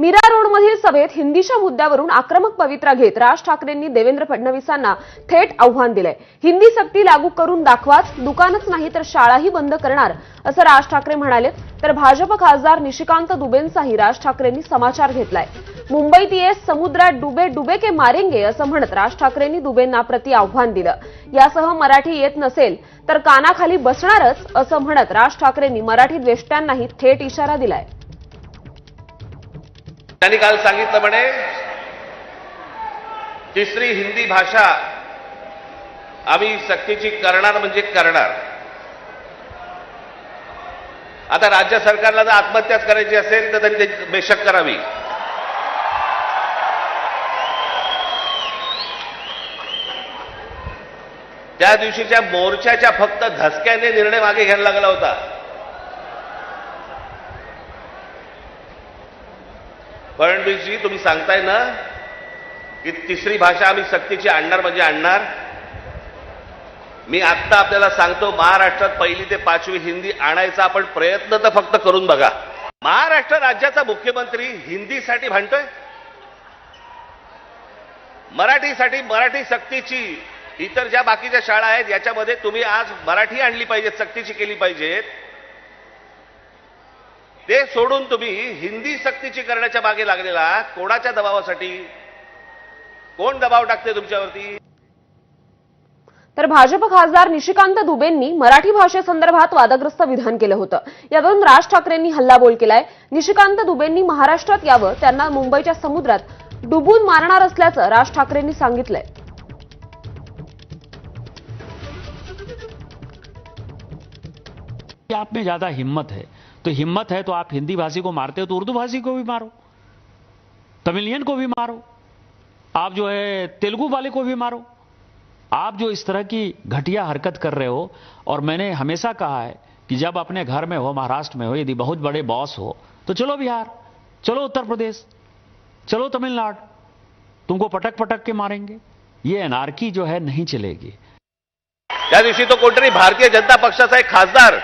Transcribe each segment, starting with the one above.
मीरा रोडमधील सभेत हिंदीच्या मुद्द्यावरून आक्रमक पवित्रा घेत राज ठाकरेंनी देवेंद्र फडणवीसांना थेट आव्हान दिलंय। हिंदी सक्ती लागू करून दाखवाच, दुकानच नाही तर शाळाही बंद करणार असं राज ठाकरे म्हणाले। तर भाजप खासदार निशिकांत दुबेंचाही राज ठाकरेंनी समाचार घेतलाय। मुंबईत ये समुद्रात डुबे डुबे के मारेंगे असं म्हणत राज ठाकरेंनी दुबेंना प्रति आव्हान दिलं। यासह मराठी येत नसेल तर कानाखाली बसणारच असं म्हणत राज ठाकरेंनी मराठी द्वेष्ट्यांनाही थेट इशारा दिलाय। त्यांनी काल सांगितलं म्हणे तिसरी हिंदी भाषा आम्ही सक्तीची करणार म्हणजे करणार। आता राज्य सरकारला जर आत्महत्याच करायची असेल तर त्यांनी बेशक करावी। त्या दिवशीच्या मोर्चाच्या फक्त धसक्याने निर्णय मागे घ्यायला लागला होता। फडणवीसजी तुम्ही सांगताय ना की तिसरी भाषा आम्ही सक्तीची आणणार म्हणजे आणणार। मी आत्ता आपल्याला सांगतो, महाराष्ट्रात पहिली ते पाचवी हिंदी आणायचा आपण प्रयत्न तर फक्त करून बघा। महाराष्ट्र राज्याचा मुख्यमंत्री हिंदीसाठी भांडतोय, मराठीसाठी मराठी सक्तीची इतर ज्या बाकीच्या शाळा आहेत याच्यामध्ये तुम्ही आज मराठी आणली पाहिजे, सक्तीची केली पाहिजेत। ते सोडून तुम्ही हिंदी सक्तीची करण्याच्या मागे लागलेला कोणाच्या दबावासाठी? कोण दबाव टाकते तुमच्यावरती? तर भाजप खासदार निशिकांत दुबेंनी मराठी भाषेसंदर्भात वादग्रस्त विधान केलं होतं। यावरून राज ठाकरेंनी हल्लाबोल केलाय। निशिकांत दुबेंनी महाराष्ट्रात यावं, त्यांना मुंबईच्या समुद्रात डुबून मारणार असल्याचं राज ठाकरेंनी सांगितलंय। आप में ज्यादा हिम्मत है, तो हिम्मत है तो आप हिंदी भाषी को मारते हो तो उर्दू भाषी को भी मारो, तमिलियन को भी मारो, आप जो है तेलुगु वाले को भी मारो। आप जो इस तरह की घटिया हरकत कर रहे हो, और मैंने हमेशा कहा है कि जब अपने घर में हो, महाराष्ट्र में हो, यदि बहुत बड़े बॉस हो तो चलो बिहार, चलो उत्तर प्रदेश, चलो तमिलनाडु, तुमको पटक पटक के मारेंगे। ये अनार्की जो है नहीं चलेगी। त्या दिवशी तो कोणतरी भारतीय जनता पक्षाचा एक खासदार,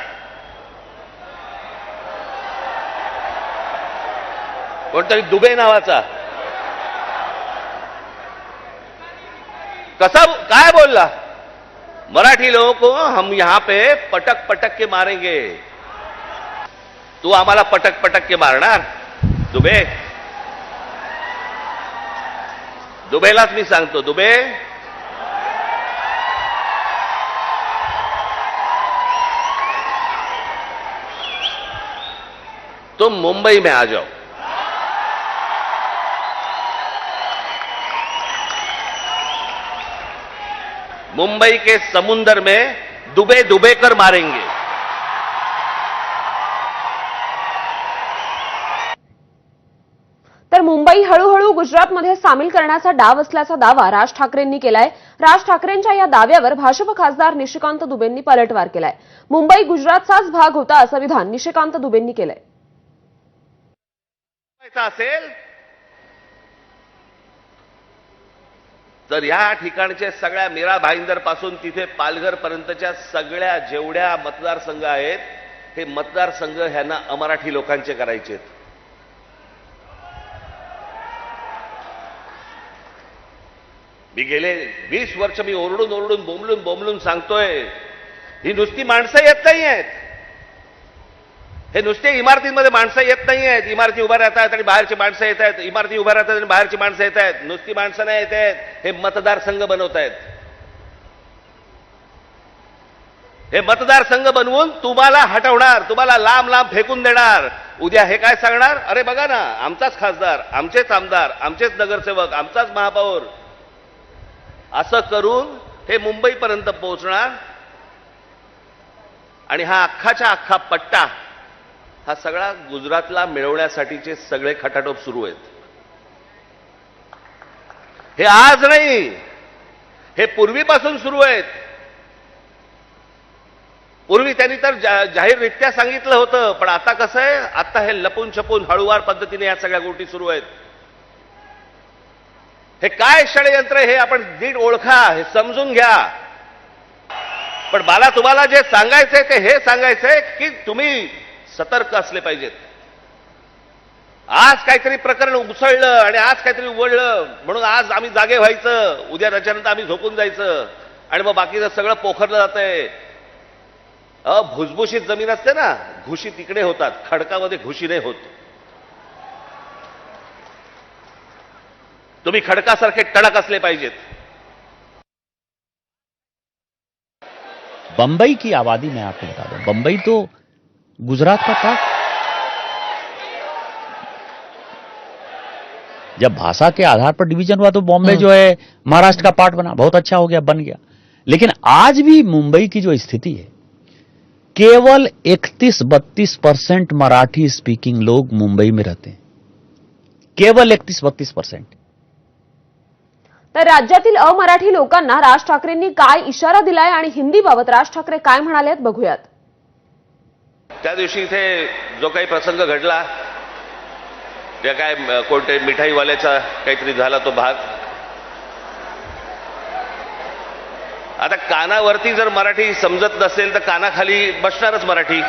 कोणतरी दुबे नावाचा, कसा काय बोलला, मराठी लोगों को हम यहां पे पटक पटक के मारेंगे। तू आम्हाला पटक पटक के मारणार दुबे? दुबेलाच मी सांगतो, दुबे तुम मुंबई में आ जाओ, मुंबई के समुद्र में डुबे डुबे कर मारेंगे। तर मुंबई हळूहळू गुजरातमध्ये सामील करण्याचा डाव असल्याचा दावा राज ठाकरेंनी केलाय। राज ठाकरेंच्या या दाव्यावर भाजप खासदार निशिकांत दुबेंनी पलटवार केलाय। मुंबई गुजरातचाच भाग होता असं विधान निशिकांत दुबेंनी केलंय। असेल तर या ठिकाणच्या सगळ्या मीरा भाईंदर पासून तिथे पालघर पर्यंतच्या सगळ्या जेवढ्या मतदारसंघ आहेत, हे मतदारसंघ ह्यांना अमराठी लोकांचे करायचे। मी गेले 20 वर्ष मी ओरडून ओरडून बोंबलून बोंबलून सांगतोय, ही नुसती माणसं येत नाही आहेत, हे नुसते इमारतींमध्ये माणसं येत नाही आहेत। इमारती उभ्या राहतात आणि बाहेरची माणसं येत आहेत, इमारती उभ्या राहतात आणि बाहेरची माणसं येत आहेत। नुसती माणसं नाही येत आहेत, हे मतदारसंघ बनवत आहेत। हे मतदारसंघ बनवून तुम्हाला हटवणार, तुम्हाला लांब लांब फेकून देणार। उद्या हे काय सांगणार, अरे बघा ना, आमचाच खासदार, आमचेच आमदार, आमचेच नगरसेवक, आमचाच महापौर, असं करून हे मुंबईपर्यंत पोहोचणार। आणि हा अख्खाच्या अख्खा पट्टा हा सगळा गुजरातला मिळवण्यासाठीचे सगळे खटाटोप सुरू आहेत। हे आज नाही, हे पूर्वीपासून सुरू आहेत। पूर्वी त्यांनी तर जाहीररित्या सांगितलं होतं, पण आता कसं आहे, आता हे लपून छपून हळूवार पद्धतीने या सगळ्या गोष्टी सुरू आहेत। हे काय षडयंत्र हे आपण नीट ओळखा, हे समजून घ्या। पण मला तुम्हाला जे सांगायचंय ते हे सांगायचंय की तुम्ही सतर्क असले पाहिजेत। आज काहीतरी प्रकरण उसळलं आणि आज काहीतरी उघडलं म्हणून आज आम्ही जागे व्हायचं, उद्या त्याच्यानंतर आम्ही झोपून जायचं आणि मग बाकीचं सगळं पोखरलं जातंय. भुसभुशीत जमीन असते ना, घुशी तिकडे होतात, खडकामध्ये घुशी नाही होत. तुम्ही खडकासारखे कडक असले पाहिजेत. बंबई की आबादी मैं आपको बता दूं, बंबई तो गुजरात का पार्ट, जब भाषा के आधार पर डिवीजन हुआ तो बॉम्बे जो है महाराष्ट्र का पार्ट बना, बहुत अच्छा हो गया, बन गया. लेकिन आज भी मुंबई की जो स्थिति है, केवल 31-32% मराठी स्पीकिंग लोग मुंबई में रहते हैं, केवल 31-32%. तर राज्यातील अमराठी लोकांना राज ठाकरेंनी काय इशारा दिलाय आणि हिंदीबाबत राज ठाकरे काय म्हणालेत बघूयात. त्या दिवशी इथे जो काही प्रसंग घडला, त्या काय कोणते मिठाईवाल्याचा काहीतरी झाला तो भाग, आता कानावरती जर मराठी समजत नसेल तर कानाखाली बसणारच मराठी.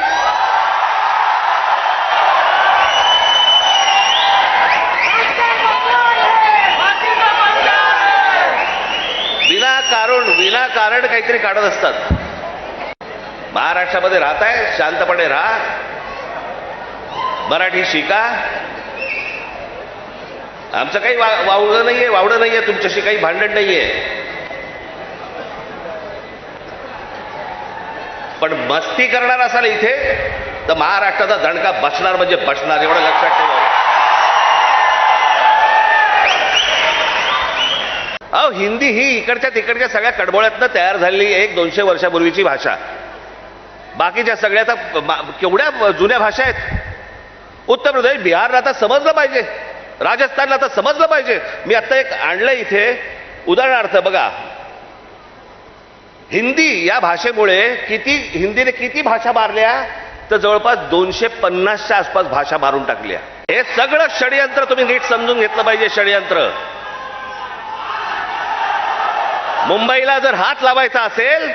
विनाकारण काहीतरी काढत असतात. महाराष्ट्रामध्ये राहताय, शांतपणे राहा, मराठी शिका. आमचं काही वावडं नाहीये, तुमच्याशी काही भांडण नाहीये, पण मस्ती करणार असाल इथे तर महाराष्ट्राचा दणका बसणार म्हणजे बसणार, एवढं लक्षात ठेवा. हिंदी ही इकडच्या तिकडच्या सगळ्या कडबोळ्यातनं तयार झालेली 100-200 वर्षापूर्वीची भाषा. बाकीच्या सगळ्या केवढ्या जुन्या भाषा आहेत. उत्तर प्रदेश, बिहारला आता समजलं पाहिजे, राजस्थानला आता समजलं पाहिजे. मी आता एक आणलं इथे उदाहरणार्थ बघा. हिंदी या भाषेमुळे हिंदीने किती भाषा मारल्या तर जवळपास 250च्या आसपास भाषा मारून टाकल्या. हे सगळं षडयंत्र तुम्ही नीट समजून घेतलं पाहिजे. षडयंत्र. मुंबईला जर हात लावायचा असेल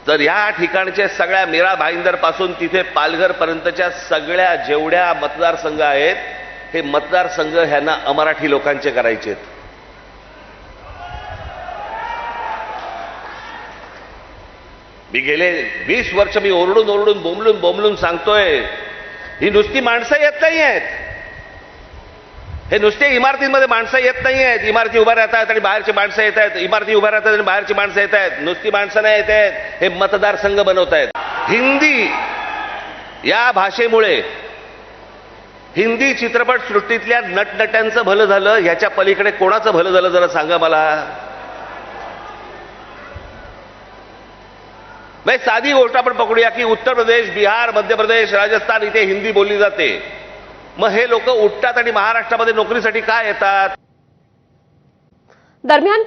तर या ठिकाणचे सगळ्या मीरा भाईंदर पासून तिथे पालघर पर्यंतच्या सगळ्या जेवढ्या मतदारसंघ आहेत, हे मतदारसंघ ह्यांना अमराठी लोकांचे करायचे आहेत. मी गेले 20 वर्ष मी ओरडून बोंबलून सांगतोय, ही नुसती माणसं येत नाही आहेत. हे नुसते इमारतींमध्ये माणसं येत नाही आहेत. इमारती उभ्या राहतात आणि बाहेरची माणसं येत आहेत. इमारती उभ्या राहतात आणि बाहेरची माणसं येत आहेत. नुसती माणसं नाही येत आहेत, हे मतदारसंघ बनवत आहेत. हिंदी या भाषेमुळे हिंदी चित्रपट सृष्टीतल्या नटनट्यांचं भलं झालं, ह्याच्या पलीकडे कोणाचं भलं झालं जरा सांगा मला. साधी गोष्ट आपण पकडूया की उत्तर प्रदेश, बिहार, मध्य प्रदेश, राजस्थान इथे हिंदी बोलली जाते. मग हे लोक उठतात आणि महाराष्ट्रामध्ये नोकरीसाठी काय येतात. दरम्यान